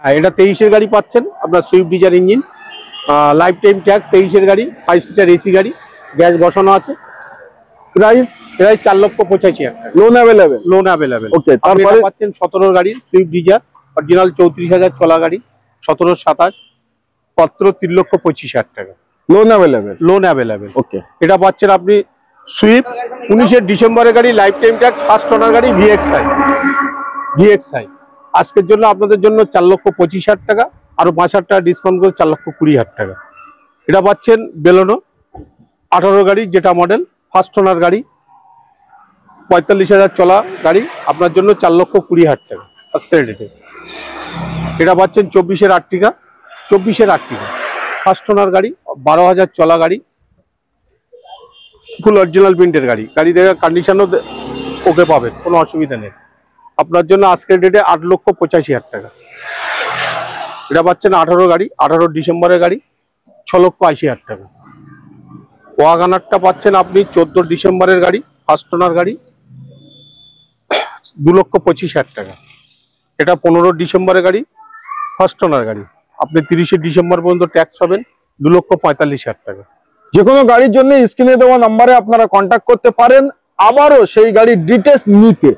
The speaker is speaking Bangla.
এটা 23-এর গাড়ি পাচ্ছেন আপনার, Swift Dzire engine, life time tax, 23-এর গাড়ি, 5 সিটার এসি গাড়ি, গ্যাস বসানো আছে। প্রাইস 4,85,000 টাকা। Loan available? Loan available. Okay, তারপরে পাচ্ছেন 17-র গাড়ি, সুইফট ডিজায়ার অরিজিনাল, 34,000 চলা গাড়ি, 17-27, পত্র 3,25,000 টাকা। Loan available? Loan available. Okay, এটা পাচ্ছেন আপনি সুইফট 19-এর ডিসেম্বরের গাড়ি, life time tax, first owner গাড়ি, ভিএক্সআই। আজকের জন্য আপনাদের জন্য 4,25,000 টাকা, আরো 5,000 টাকা ডিসকাউন্ট করে 4,20,000 টাকা। এটা পাচ্ছেন বেলোনো 18 গাড়ি, যেটা মডেল, ফার্স্ট ওনার গাড়ি, 45,000 চলা গাড়ি, আপনার জন্য 4,20,000 টাকা আজকের ডেটে। এটা পাচ্ছেন 24-এর আর্টিকা, ফার্স্ট ওনার গাড়ি, 12,000 চলা গাড়ি, ফুল অরিজিনাল প্রিন্টের গাড়ি। গাড়ি দেখে কন্ডিশনও ওকে পাবেন, কোনো অসুবিধা নেই। আপনার জন্য আজকের ডেটে 8,85,000 টাকা। এটা পাচ্ছেন 18 গাড়ি, 18 ডিসেম্বরের গাড়ি, 6,80,000 টাকা। ওয়াগানারটা পাচ্ছেন আপনি 14 ডিসেম্বরের গাড়ি, ফার্স্ট ওনার গাড়ি, 2,25,000 টাকা। এটা 15 ডিসেম্বরের গাড়ি, ফার্স্ট ওনার গাড়ি, আপনি 30 ডিসেম্বর পর্যন্ত ট্যাক্স পাবেন, 2,45,000 টাকা। যে কোনো গাড়ির জন্য স্ক্রিনে দেওয়া নাম্বারে আপনারা কন্ট্যাক্ট করতে পারেন। আবারও সেই গাড়ির ডিটেলস নিতে